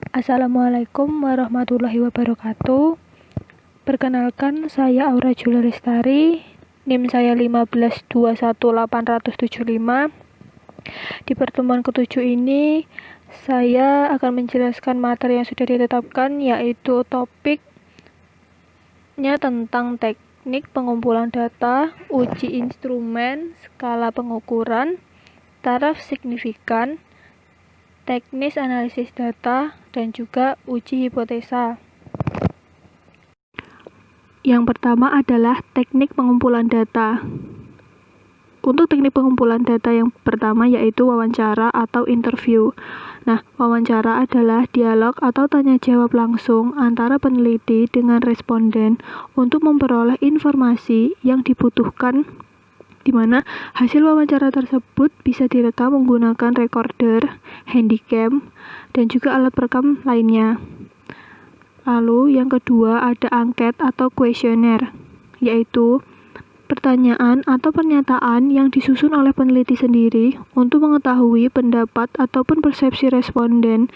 Assalamualaikum warahmatullahi wabarakatuh. Perkenalkan, saya Aura Julia Lestari, NIM saya 1521875. Di pertemuan ke-7 ini, saya akan menjelaskan materi yang sudah ditetapkan, yaitu topiknya tentang teknik pengumpulan data, uji instrumen, skala pengukuran, taraf signifikan, teknis analisis data, dan juga uji hipotesa. Yang pertama adalah teknik pengumpulan data. Untuk teknik pengumpulan data yang pertama yaitu wawancara atau interview. Nah, wawancara adalah dialog atau tanya jawab langsung antara peneliti dengan responden untuk memperoleh informasi yang dibutuhkan, di mana hasil wawancara tersebut bisa direkam menggunakan recorder, handycam, dan juga alat perekam lainnya. Lalu yang kedua ada angket atau kuesioner, yaitu pertanyaan atau pernyataan yang disusun oleh peneliti sendiri untuk mengetahui pendapat ataupun persepsi responden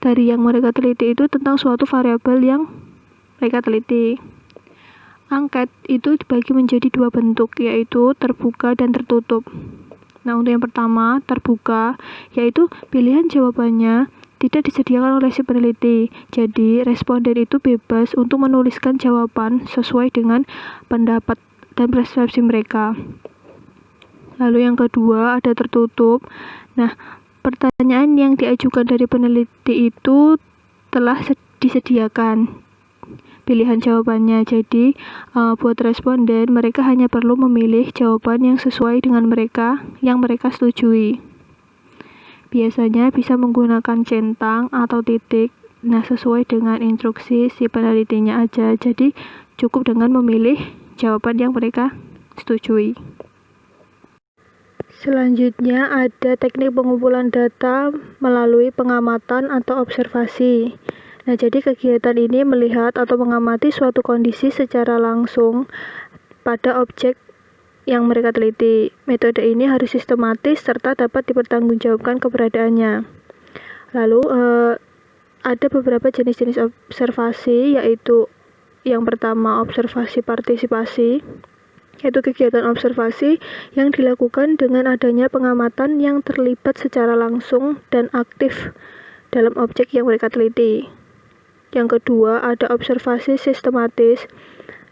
dari yang mereka teliti itu tentang suatu variabel yang mereka teliti. Angket itu dibagi menjadi dua bentuk, yaitu terbuka dan tertutup. Nah, untuk yang pertama, terbuka, yaitu pilihan jawabannya tidak disediakan oleh si peneliti. Jadi, responden itu bebas untuk menuliskan jawaban sesuai dengan pendapat dan persepsi mereka. Lalu yang kedua, ada tertutup. Nah, pertanyaan yang diajukan dari peneliti itu telah disediakan pilihan jawabannya. Jadi, buat responden, mereka hanya perlu memilih jawaban yang sesuai dengan mereka, yang mereka setujui. Biasanya bisa menggunakan centang atau titik, nah sesuai dengan instruksi si penelitinya aja. Jadi, cukup dengan memilih jawaban yang mereka setujui. Selanjutnya ada teknik pengumpulan data melalui pengamatan atau observasi. Nah, jadi kegiatan ini melihat atau mengamati suatu kondisi secara langsung pada objek yang mereka teliti. Metode ini harus sistematis serta dapat dipertanggungjawabkan keberadaannya. Lalu, ada beberapa jenis-jenis observasi, yaitu yang pertama observasi partisipasi, yaitu kegiatan observasi yang dilakukan dengan adanya pengamatan yang terlibat secara langsung dan aktif dalam objek yang mereka teliti. Yang kedua, ada observasi sistematis,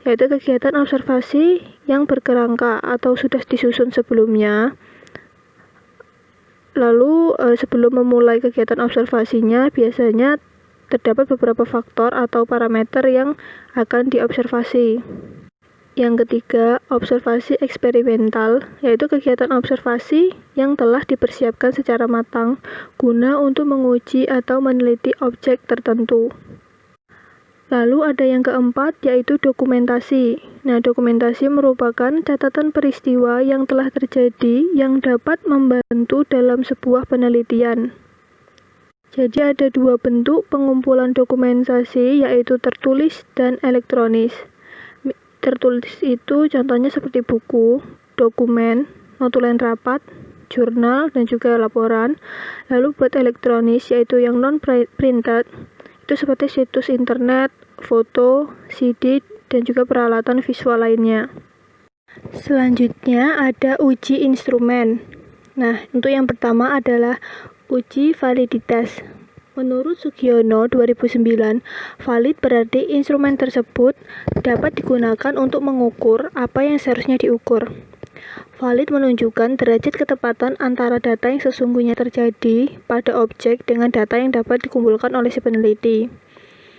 yaitu kegiatan observasi yang berkerangka atau sudah disusun sebelumnya. Lalu, sebelum memulai kegiatan observasinya, biasanya terdapat beberapa faktor atau parameter yang akan diobservasi. Yang ketiga, observasi eksperimental, yaitu kegiatan observasi yang telah dipersiapkan secara matang guna untuk menguji atau meneliti objek tertentu. Lalu ada yang keempat, yaitu dokumentasi. Nah, dokumentasi merupakan catatan peristiwa yang telah terjadi yang dapat membantu dalam sebuah penelitian. Jadi ada dua bentuk pengumpulan dokumentasi, yaitu tertulis dan elektronis. Tertulis itu contohnya seperti buku, dokumen, notulen rapat, jurnal, dan juga laporan. Lalu buat elektronis, yaitu yang non-printed, itu seperti situs internet, foto, CD, dan juga peralatan visual lainnya. Selanjutnya ada uji instrumen. Nah, untuk yang pertama adalah uji validitas. Menurut Sugiono 2009, valid berarti instrumen tersebut dapat digunakan untuk mengukur apa yang seharusnya diukur. Valid menunjukkan derajat ketepatan antara data yang sesungguhnya terjadi pada objek dengan data yang dapat dikumpulkan oleh si peneliti.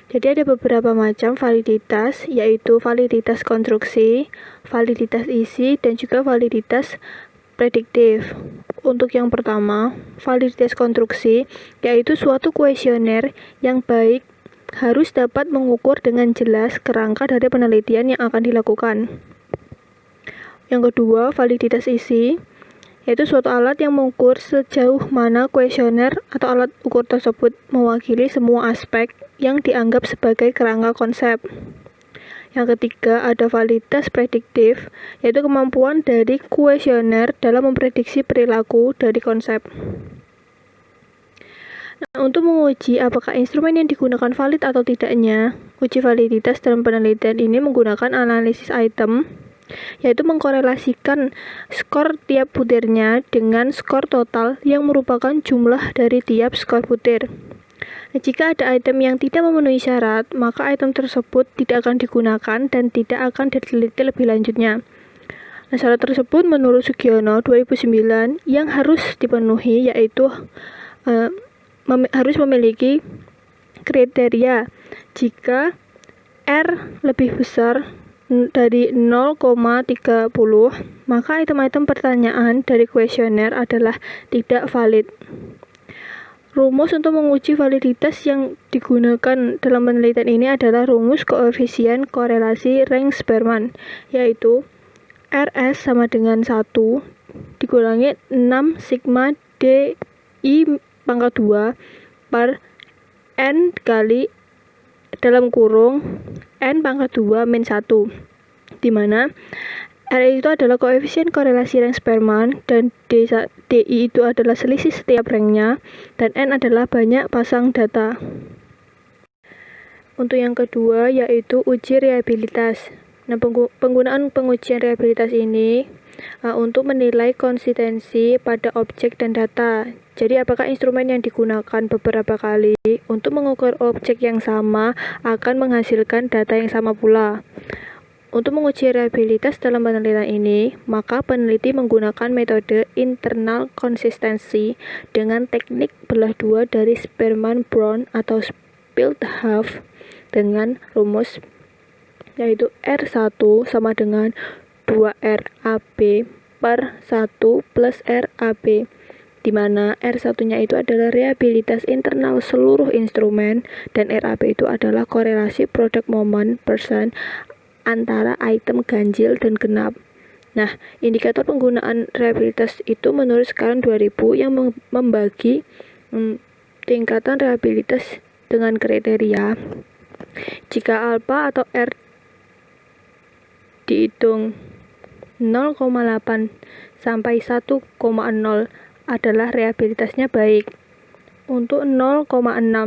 Jadi ada beberapa macam validitas, yaitu validitas konstruksi, validitas isi, dan juga validitas prediktif. Untuk yang pertama, validitas konstruksi, yaitu suatu kuesioner yang baik harus dapat mengukur dengan jelas kerangka dari penelitian yang akan dilakukan. Yang kedua, validitas isi, yaitu suatu alat yang mengukur sejauh mana kuesioner atau alat ukur tersebut mewakili semua aspek yang dianggap sebagai kerangka konsep. Yang ketiga, ada validitas prediktif, yaitu kemampuan dari kuesioner dalam memprediksi perilaku dari konsep. Nah, untuk menguji apakah instrumen yang digunakan valid atau tidaknya, uji validitas dalam penelitian ini menggunakan analisis item, yaitu mengkorelasikan skor tiap butirnya dengan skor total yang merupakan jumlah dari tiap skor butir. Nah, jika ada item yang tidak memenuhi syarat, maka item tersebut tidak akan digunakan dan tidak akan diteliti lebih lanjutnya. Nah, syarat tersebut menurut Sugiono 2009 yang harus dipenuhi yaitu harus memiliki kriteria jika R lebih besar dari 0,30, maka item-item pertanyaan dari kuesioner adalah tidak valid. Rumus untuk menguji validitas yang digunakan dalam penelitian ini adalah rumus koefisien korelasi Range-Spearman, yaitu RS sama dengan 1 dikurangi 6 sigma DI pangkat 2 per N kali dalam kurung N pangkat 2 min 1, di mana R itu adalah koefisien korelasi rank Spearman dan DI itu adalah selisih setiap ranknya dan N adalah banyak pasang data. Untuk yang kedua yaitu uji reliabilitas. Nah, penggunaan pengujian reliabilitas ini untuk menilai konsistensi pada objek dan data. Jadi apakah instrumen yang digunakan beberapa kali untuk mengukur objek yang sama akan menghasilkan data yang sama pula. Untuk menguji reliabilitas dalam penelitian ini, maka peneliti menggunakan metode internal konsistensi dengan teknik belah dua dari Spearman-Brown atau split half dengan rumus yaitu R1 sama dengan 2RAB per 1 plus RAB, di mana R1-nya itu adalah reliabilitas internal seluruh instrumen dan RAB itu adalah korelasi product moment persen antara item ganjil dan genap. Nah, indikator penggunaan reliabilitas itu menurut skala 2000 yang membagi tingkatan reliabilitas dengan kriteria. Jika alpha atau R dihitung 0,8 sampai 1,0 adalah reliabilitasnya baik. Untuk 0,6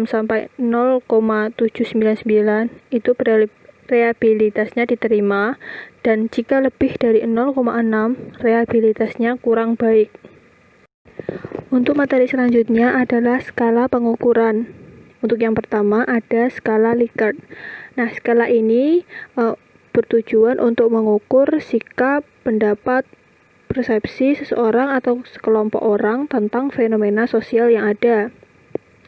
sampai 0,799 itu reliabilitasnya diterima, dan jika lebih dari 0,6 reliabilitasnya kurang baik. Untuk materi selanjutnya adalah skala pengukuran. Untuk yang pertama ada skala Likert. Nah, skala ini bertujuan untuk mengukur sikap, pendapat, persepsi seseorang atau sekelompok orang tentang fenomena sosial yang ada.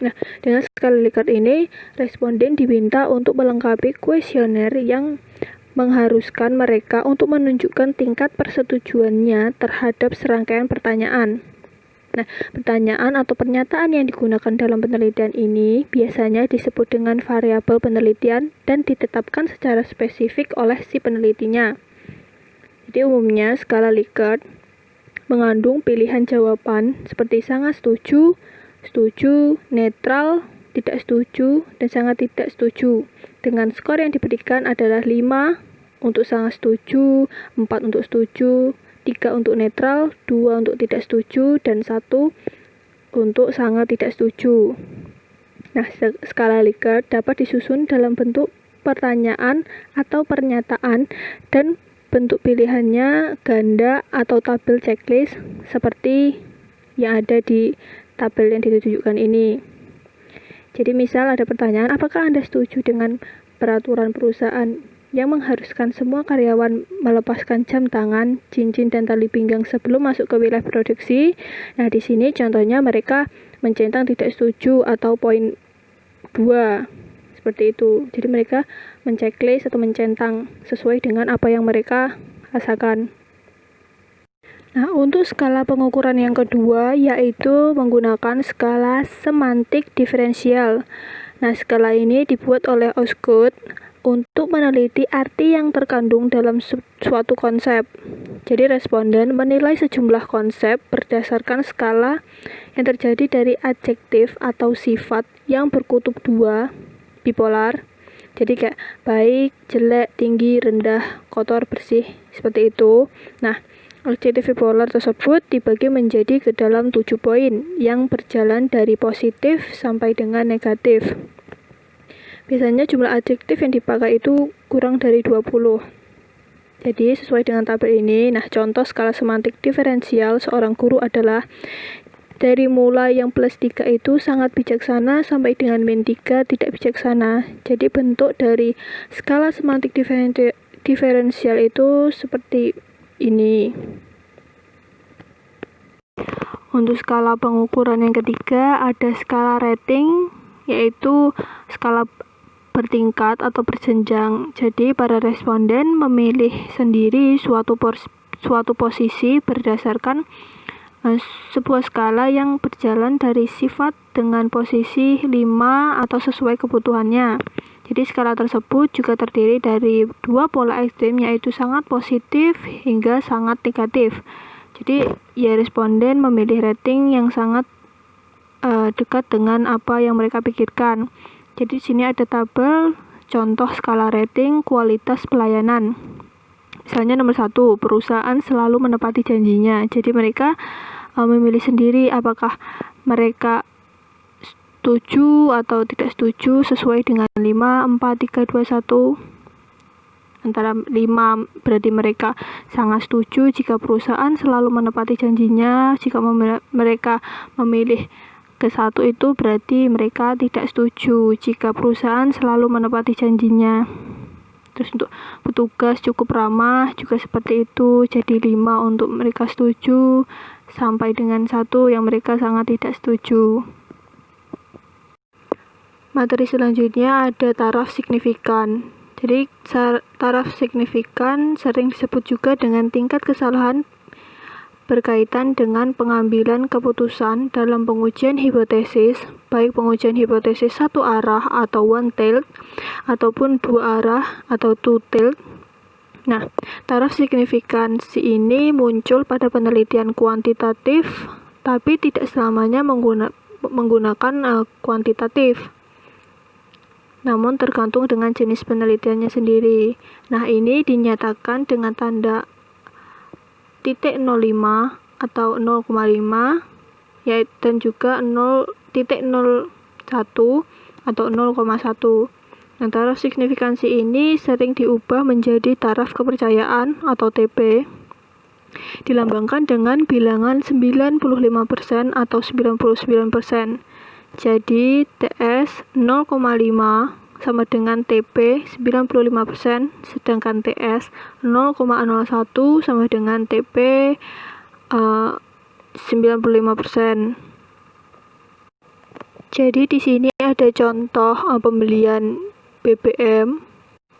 Nah, dengan skala Likert ini, responden diminta untuk melengkapi kuesioner yang mengharuskan mereka untuk menunjukkan tingkat persetujuannya terhadap serangkaian pertanyaan. Nah, pertanyaan atau pernyataan yang digunakan dalam penelitian ini biasanya disebut dengan variabel penelitian dan ditetapkan secara spesifik oleh si penelitinya. Jadi umumnya skala Likert mengandung pilihan jawaban seperti sangat setuju, setuju, netral, tidak setuju, dan sangat tidak setuju. Dengan skor yang diberikan adalah 5 untuk sangat setuju, 4 untuk setuju, 3 untuk netral, 2 untuk tidak setuju, dan 1 untuk sangat tidak setuju. Nah, skala Likert dapat disusun dalam bentuk pertanyaan atau pernyataan dan bentuk pilihannya ganda atau tabel checklist seperti yang ada di tabel yang ditunjukkan ini. Jadi misal ada pertanyaan, apakah Anda setuju dengan peraturan perusahaan yang mengharuskan semua karyawan melepaskan jam tangan, cincin, dan tali pinggang sebelum masuk ke wilayah produksi? Nah, di sini contohnya mereka mencentang tidak setuju atau poin 2. Seperti itu. Jadi mereka menceklis atau mencentang sesuai dengan apa yang mereka rasakan. Nah, untuk skala pengukuran yang kedua yaitu menggunakan skala semantik diferensial. Nah, skala ini dibuat oleh Osgood untuk meneliti arti yang terkandung dalam suatu konsep. Jadi responden menilai sejumlah konsep berdasarkan skala yang terjadi dari adjektif atau sifat yang berkutub 2, bipolar. Jadi kayak baik, jelek, tinggi, rendah, kotor, bersih, seperti itu. Nah, Objektif bipolar tersebut dibagi menjadi ke dalam 7 poin yang berjalan dari positif sampai dengan negatif. Biasanya jumlah adjektif yang dipakai itu kurang dari 20. Jadi sesuai dengan tabel ini, nah contoh skala semantik diferensial seorang guru adalah dari mulai yang +3 itu sangat bijaksana sampai dengan -3 tidak bijaksana. Jadi bentuk dari skala semantik diferensial itu seperti ini. Untuk skala pengukuran yang ketiga ada skala rating, yaitu skala bertingkat atau berjenjang. Jadi para responden memilih sendiri suatu posisi berdasarkan sebuah skala yang berjalan dari sifat dengan posisi 5 atau sesuai kebutuhannya. Jadi skala tersebut juga terdiri dari 2 pola ekstrem, yaitu sangat positif hingga sangat negatif. Jadi ya responden memilih rating yang sangat dekat dengan apa yang mereka pikirkan. Jadi di sini ada tabel contoh skala rating kualitas pelayanan. Misalnya nomor 1, perusahaan selalu menepati janjinya. Jadi mereka memilih sendiri apakah mereka setuju atau tidak setuju sesuai dengan 5, 4, 3, 2, 1. Antara 5 berarti mereka sangat setuju jika perusahaan selalu menepati janjinya. Jika mereka memilih ke 1 itu berarti mereka tidak setuju jika perusahaan selalu menepati janjinya. Terus untuk petugas cukup ramah juga seperti itu. Jadi 5 untuk mereka setuju sampai dengan 1 yang mereka sangat tidak setuju. Materi selanjutnya ada taraf signifikan. Jadi taraf signifikan sering disebut juga dengan tingkat kesalahan berkaitan dengan pengambilan keputusan dalam pengujian hipotesis, baik pengujian hipotesis satu arah atau one-tailed, ataupun 2 arah atau two-tailed. Nah, taraf signifikansi ini muncul pada penelitian kuantitatif, tapi tidak selamanya menggunakan kuantitatif. Namun tergantung dengan jenis penelitiannya sendiri. Nah, ini dinyatakan dengan tanda .05 atau 0,5 dan juga 0.01 atau 0,1. Nah, taraf signifikansi ini sering diubah menjadi taraf kepercayaan atau TP. Dilambangkan dengan bilangan 95% atau 99%. Jadi TS 0,5 sama dengan TP 95%, sedangkan TS 0,01 sama dengan TP 95%. Jadi di sini ada contoh pembelian BBM.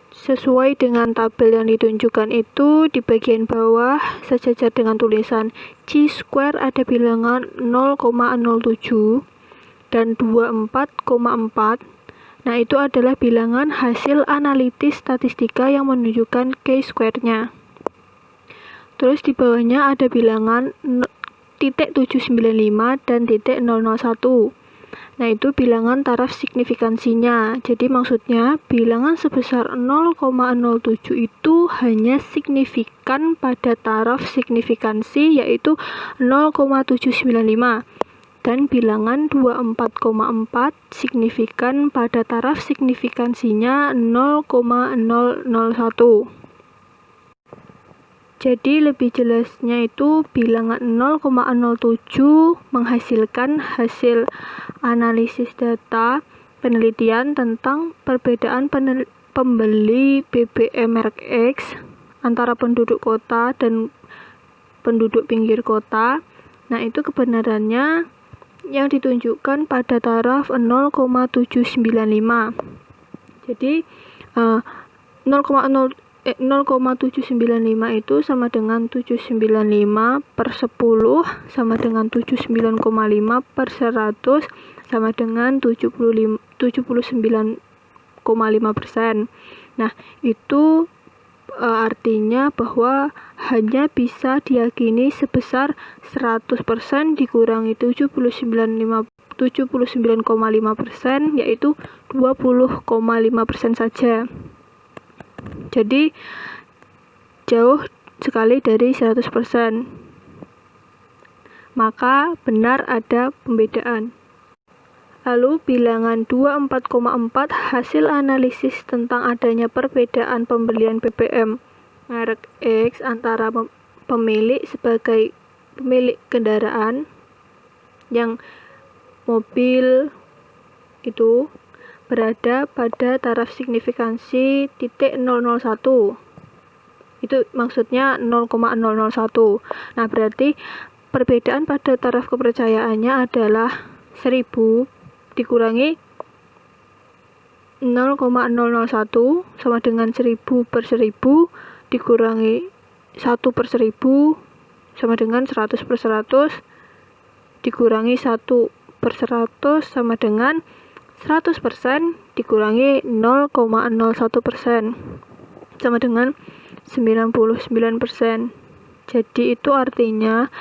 Sesuai dengan tabel yang ditunjukkan itu, di bagian bawah sejajar dengan tulisan Chi-square ada bilangan 0,07 dan 24,4. Nah, itu adalah bilangan hasil analitis statistika yang menunjukkan Chi-square-nya. Terus di bawahnya ada bilangan .795 dan .001. Nah, itu bilangan taraf signifikansinya. Jadi maksudnya bilangan sebesar 0,07 itu hanya signifikan pada taraf signifikansi, yaitu 0,795. Dan bilangan 24,4 signifikan pada taraf signifikansinya 0,001. Jadi lebih jelasnya itu bilangan 0,07 menghasilkan hasil analisis data penelitian tentang perbedaan pembeli BBM merek X antara penduduk kota dan penduduk pinggir kota. Nah, itu kebenarannya yang ditunjukkan pada taraf 0,795. Jadi 0,795 itu sama dengan 795 per 10 sama dengan 79,5 per 100 sama dengan 79,5%. Nah, itu artinya bahwa hanya bisa diyakini sebesar 100% dikurangi 79,5%, yaitu 20,5% saja. Jadi jauh sekali dari 100%. Maka benar ada pembedaan. Lalu bilangan 24,4 hasil analisis tentang adanya perbedaan pembelian BBM merek X antara pemilik sebagai pemilik kendaraan yang mobil itu berada pada taraf signifikansi .001. Itu maksudnya 0,001. Nah, berarti perbedaan pada taraf kepercayaannya adalah 1000 dikurangi 0,001 sama dengan 1000 per 1000 dikurangi 1 per 1000 sama dengan 100 per 100 dikurangi 1 per 100 sama dengan 100% dikurangi 0,01% sama dengan 99%. Jadi itu artinya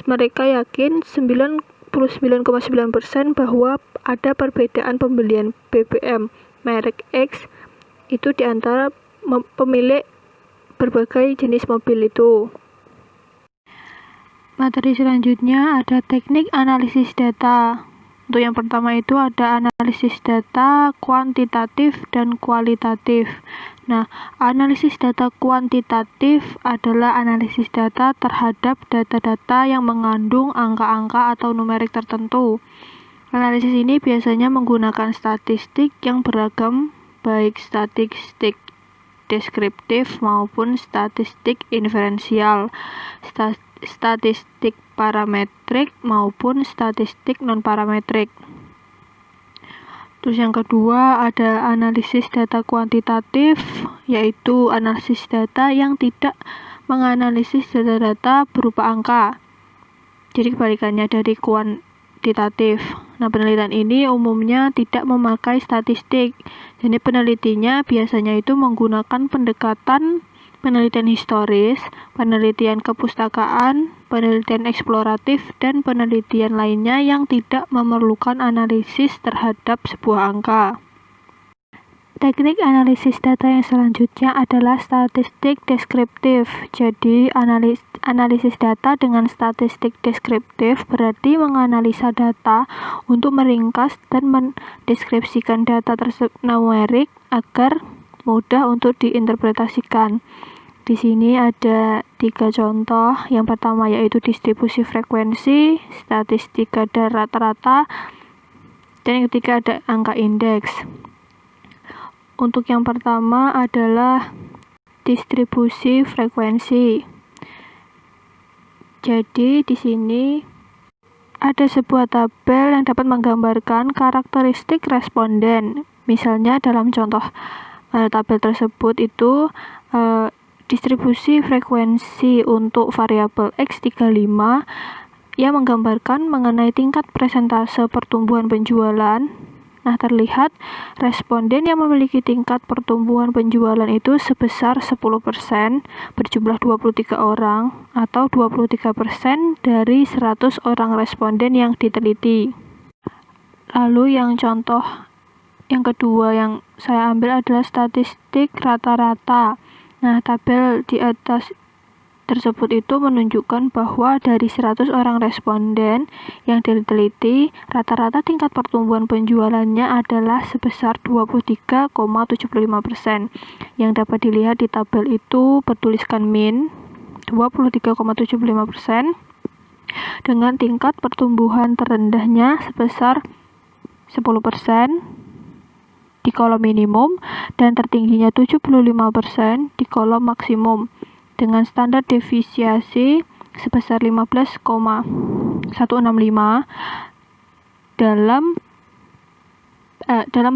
mereka yakin 99,9% bahwa ada perbedaan pembelian BBM merek X itu di antara pemilik berbagai jenis mobil itu. Materi selanjutnya ada teknik analisis data. Untuk yang pertama itu ada analisis data kuantitatif dan kualitatif. Nah, analisis data kuantitatif adalah analisis data terhadap data-data yang mengandung angka-angka atau numerik tertentu. Analisis ini biasanya menggunakan statistik yang beragam, baik statistik deskriptif maupun statistik inferensial, statistik parametrik maupun statistik non-parametrik. Terus yang kedua ada analisis data kuantitatif, yaitu analisis data yang tidak menganalisis data-data berupa angka. Jadi kebalikannya dari kuantitatif. Nah, penelitian ini umumnya tidak memakai statistik. Jadi penelitinya biasanya itu menggunakan pendekatan penelitian historis, penelitian kepustakaan, penelitian eksploratif, dan penelitian lainnya yang tidak memerlukan analisis terhadap sebuah angka. Teknik analisis data yang selanjutnya adalah statistik deskriptif. Jadi, analisis data dengan statistik deskriptif berarti menganalisa data untuk meringkas dan mendeskripsikan data tersebut numerik agar mudah untuk diinterpretasikan. Di sini ada 3 contoh. Yang pertama yaitu distribusi frekuensi, statistik kadar rata-rata, dan yang ketiga ada angka indeks. Untuk yang pertama adalah distribusi frekuensi. Jadi di sini ada sebuah tabel yang dapat menggambarkan karakteristik responden. Misalnya dalam contoh tabel tersebut itu distribusi frekuensi untuk variabel X35 yang menggambarkan mengenai tingkat persentase pertumbuhan penjualan. Nah, terlihat responden yang memiliki tingkat pertumbuhan penjualan itu sebesar 10%, berjumlah 23 orang, atau 23% dari 100 orang responden yang diteliti. Lalu yang contoh yang kedua yang saya ambil adalah statistik rata-rata. Nah, tabel di atas tersebut itu menunjukkan bahwa dari 100 orang responden yang diteliti, rata-rata tingkat pertumbuhan penjualannya adalah sebesar 23,75%. Yang dapat dilihat di tabel itu bertuliskan min 23,75% dengan tingkat pertumbuhan terendahnya sebesar 10% di kolom minimum dan tertingginya 75% di kolom maksimum, dengan standar deviasi sebesar 15,165 dalam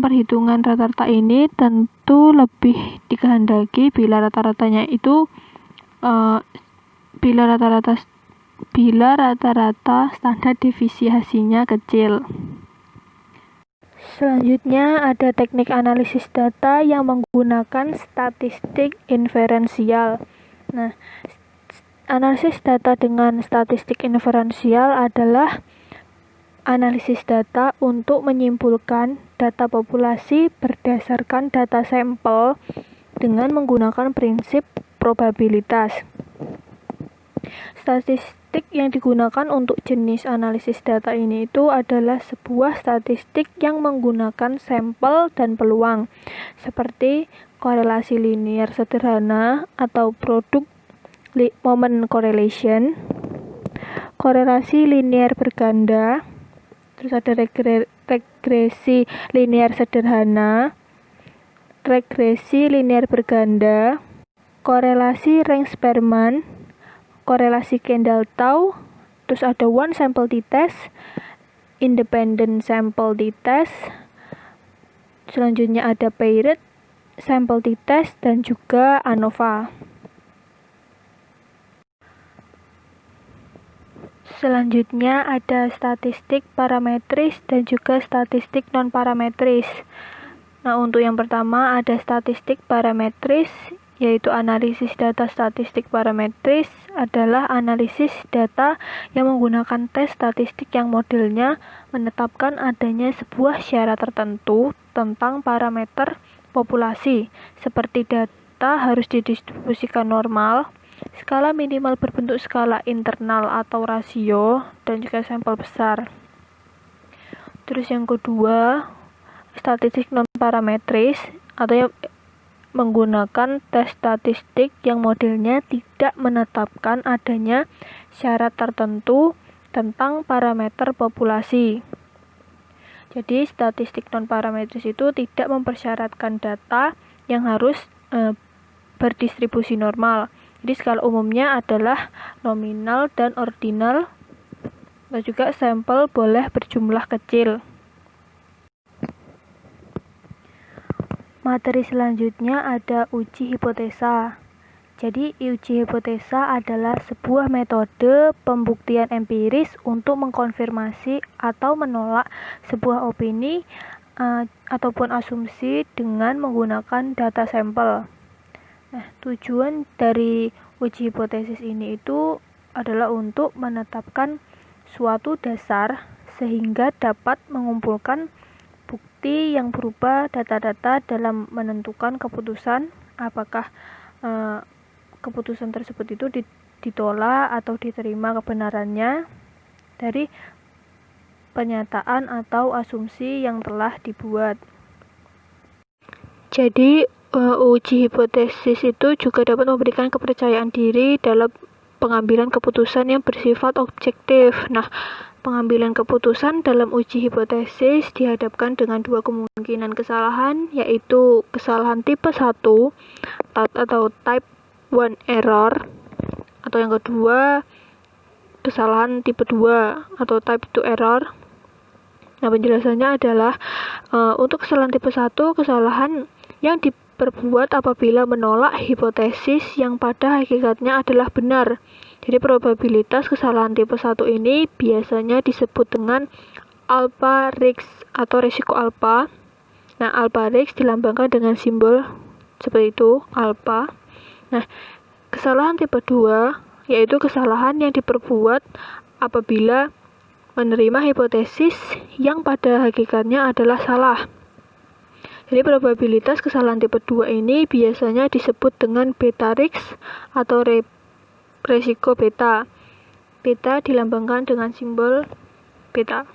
perhitungan rata-rata ini tentu lebih dikehendaki bila rata-ratanya itu bila rata-rata standar deviasinya kecil. Selanjutnya ada teknik analisis data yang menggunakan statistik inferensial. Nah, analisis data dengan statistik inferensial adalah analisis data untuk menyimpulkan data populasi berdasarkan data sampel dengan menggunakan prinsip probabilitas. statistik yang digunakan untuk jenis analisis data ini itu adalah sebuah statistik yang menggunakan sampel dan peluang, seperti korelasi linear sederhana atau produk moment correlation, korelasi linear berganda, terus ada regresi linear sederhana, regresi linear berganda, korelasi Range-Spearman, korelasi Kendall-Tau, terus ada one sample t-test, independent sample t-test, selanjutnya ada paired sample t-test, dan juga ANOVA. Selanjutnya ada statistik parametris dan juga statistik non-parametris. Nah, untuk yang pertama ada statistik parametris, yaitu analisis data statistik parametris adalah analisis data yang menggunakan tes statistik yang modelnya menetapkan adanya sebuah syarat tertentu tentang parameter populasi, seperti data harus didistribusikan normal, skala minimal berbentuk skala internal atau rasio, dan juga sampel besar. Terus yang kedua, statistik non-parametris atau yang menggunakan tes statistik yang modelnya tidak menetapkan adanya syarat tertentu tentang parameter populasi. Jadi statistik non-parametris itu tidak mempersyaratkan data yang harus berdistribusi normal. Jadi skala umumnya adalah nominal dan ordinal, dan juga sampel boleh berjumlah kecil. Materi selanjutnya ada uji hipotesa. Jadi uji hipotesa adalah sebuah metode pembuktian empiris untuk mengkonfirmasi atau menolak sebuah opini ataupun asumsi dengan menggunakan data sampel. Nah, tujuan dari uji hipotesis ini itu adalah untuk menetapkan suatu dasar sehingga dapat mengumpulkan bukti yang berupa data-data dalam menentukan keputusan apakah keputusan tersebut itu ditolak atau diterima kebenarannya dari pernyataan atau asumsi yang telah dibuat. Jadi uji hipotesis itu juga dapat memberikan kepercayaan diri dalam pengambilan keputusan yang bersifat objektif. Nah, pengambilan keputusan dalam uji hipotesis dihadapkan dengan dua kemungkinan kesalahan, yaitu kesalahan tipe 1 atau type 1 error, atau yang kedua kesalahan tipe 2 atau type 2 error. Nah, penjelasannya adalah untuk kesalahan tipe 1, kesalahan yang diperbuat apabila menolak hipotesis yang pada hakikatnya adalah benar. Jadi probabilitas kesalahan tipe 1 ini biasanya disebut dengan alpha risk atau risiko alpha. Nah, alpha risk dilambangkan dengan simbol seperti itu, alpha. Nah, kesalahan tipe 2 yaitu kesalahan yang diperbuat apabila menerima hipotesis yang pada hakikatnya adalah salah. Jadi probabilitas kesalahan tipe 2 ini biasanya disebut dengan beta risk atau resiko beta. Beta dilambangkan dengan simbol beta.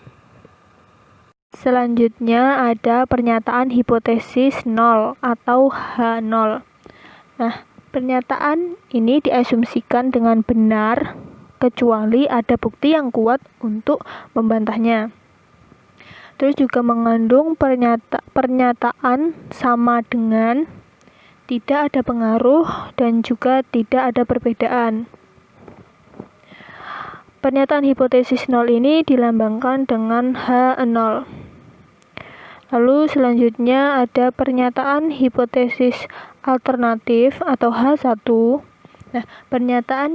Selanjutnya ada pernyataan hipotesis 0 atau H0. Nah, pernyataan ini diasumsikan dengan benar kecuali ada bukti yang kuat untuk membantahnya. Terus juga mengandung pernyataan sama dengan, tidak ada pengaruh, dan juga tidak ada perbedaan. Pernyataan hipotesis 0 ini dilambangkan dengan H0. Lalu selanjutnya ada pernyataan hipotesis alternatif atau H1. Nah, pernyataan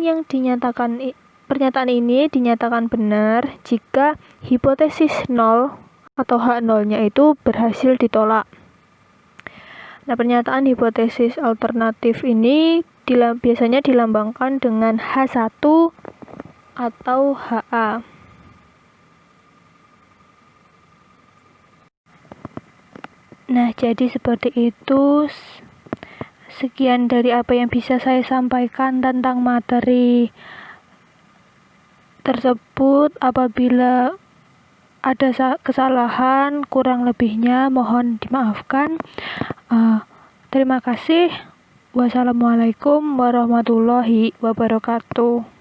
ini dinyatakan benar jika hipotesis 0 atau H0-nya itu berhasil ditolak. Nah, pernyataan hipotesis alternatif ini biasanya dilambangkan dengan H1 atau HA. Nah, jadi seperti itu. Sekian dari apa yang bisa saya sampaikan tentang materi tersebut. Apabila ada kesalahan, kurang lebihnya mohon dimaafkan. Terima kasih. Wassalamualaikum warahmatullahi wabarakatuh.